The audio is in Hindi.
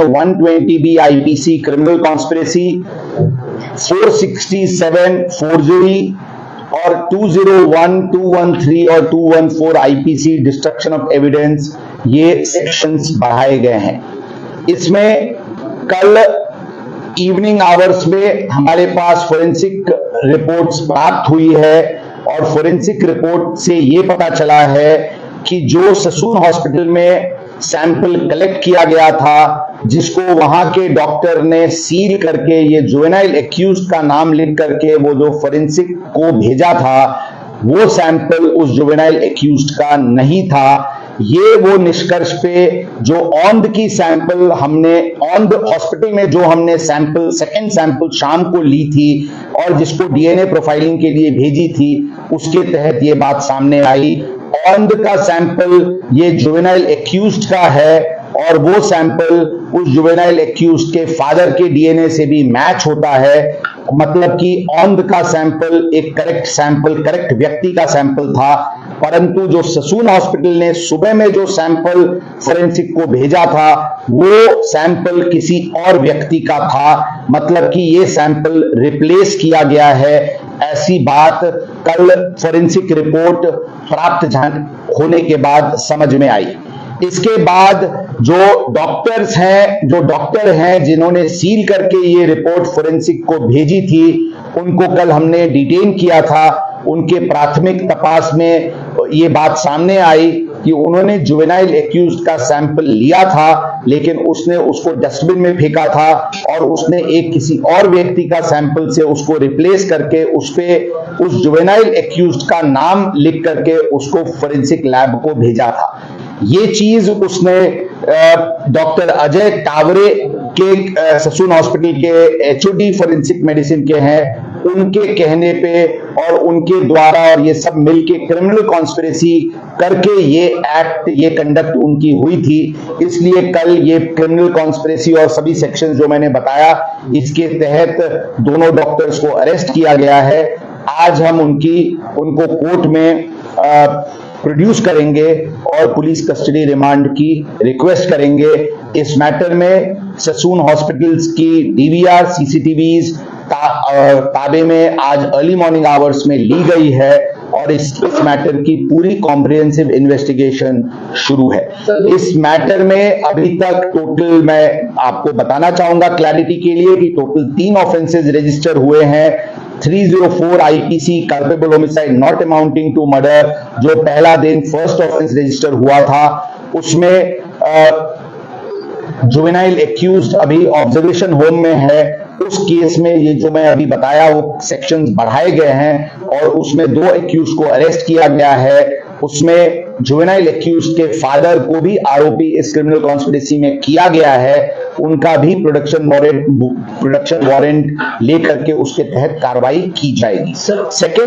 120B IPC criminal conspiracy, 467 forgery और 201, 213 और 214 आईपीसी डिस्ट्रक्शन ऑफ एविडेंस, ये सेक्शंस बढ़ाए गए हैं। इसमें कल इवनिंग आवर्स में हमारे पास फोरेंसिक रिपोर्ट्स प्राप्त हुई है और फोरेंसिक रिपोर्ट से ये पता चला है कि जो ससून हॉस्पिटल में सैंपल कलेक्ट किया गया था, जिसको वहां के डॉक्टर ने सील करके ये जुवेनाइल एक्यूज्ड का नाम लिख करके वो जो फोरेंसिक को भेजा था, वो सैंपल उस जुवेनाइल एक्यूज्ड का नहीं था। ये वो निष्कर्ष पे जो औंध की सैंपल हमने औंध हॉस्पिटल में जो हमने सैंपल सेकंड सैंपल शाम को ली थी और जिसको डीएनए प्रोफाइलिंग के लिए भेजी थी, उसके तहत ये बात सामने आई। औंध का सैंपल ये जुवेनाइल एक्यूज्ड का है और वो सैंपल उस जुवेनाइल एक्यूज्ड के फादर के डीएनए से भी मैच होता है। मतलब कि औंध का सैंपल एक करेक्ट सैंपल, करेक्ट व्यक्ति का सैंपल था, परंतु जो ससून हॉस्पिटल ने सुबह में जो सैंपल फोरेंसिक को भेजा था, वो सैंपल किसी और व्यक्ति का था। मतलब कि ये सैंपल रिप्लेस किया गया है, ऐसी बात कल फोरेंसिक रिपोर्ट प्राप्त होने के बाद समझ में आई। इसके बाद जो डॉक्टर हैं जिन्होंने सील करके ये रिपोर्ट फोरेंसिक को भेजी थी, उनको कल हमने डिटेन किया था। उनके प्राथमिक तपास में ये बात सामने आई कि उन्होंने जुवेनाइल एक्यूज्ड का सैंपल लिया था, लेकिन उसने उसको डस्टबिन में फेंका था और उसने एक किसी और व्यक्ति का सैंपल से उसको रिप्लेस करके उस जुवेनाइल एक्यूज्ड का नाम लिख करके उसको फोरेंसिक लैब को भेजा था। ये चीज उसने डॉक्टर अजय टावरे के ससून हॉस्पिटल के एचओडी फोरेंसिक मेडिसिन के हैं, उनके कहने पे और उनके द्वारा और ये सब मिलके क्रिमिनल कॉन्स्पिरेसी करके ये कंडक्ट उनकी हुई थी। इसलिए कल ये क्रिमिनल कॉन्स्पिरेसी और सभी सेक्शन जो मैंने बताया, इसके तहत दोनों डॉक्टर्स को अरेस्ट किया गया है। आज हम उनको कोर्ट में प्रोड्यूस करेंगे और पुलिस कस्टडी रिमांड की रिक्वेस्ट करेंगे। इस मैटर में ससून हॉस्पिटल्स की डीवीआर सीसीटीवीज ताबे में आज अर्ली मॉर्निंग आवर्स में ली गई है और इस मैटर की पूरी कॉम्प्रिहेंसिव इन्वेस्टिगेशन शुरू है। इस मैटर में अभी तक टोटल मैं आपको बताना चाहूंगा क्लैरिटी के लिए कि टोटल 3 ऑफेंसेस रजिस्टर हुए हैं। 304 IPC culpable homicide not amounting to murder, जो पहला दिन फर्स्ट ऑफेंस रजिस्टर हुआ था, उसमें जुवेनाइल एक्यूज्ड अभी ऑब्जर्वेशन होम में है। उस केस में ये जो मैं अभी बताया वो सेक्शंस बढ़ाए गए हैं और उसमें 2 एक्यूज्ड को अरेस्ट किया गया है। उसमें जुवेनाइल एक्यूज्ड के फादर को भी आरोपी इस क्रिमिनल कॉन्स्पिरेसी में किया गया है, उनका भी प्रोडक्शन वारंट लेकर के उसके तहत कार्रवाई की जाएगी। सेकेंड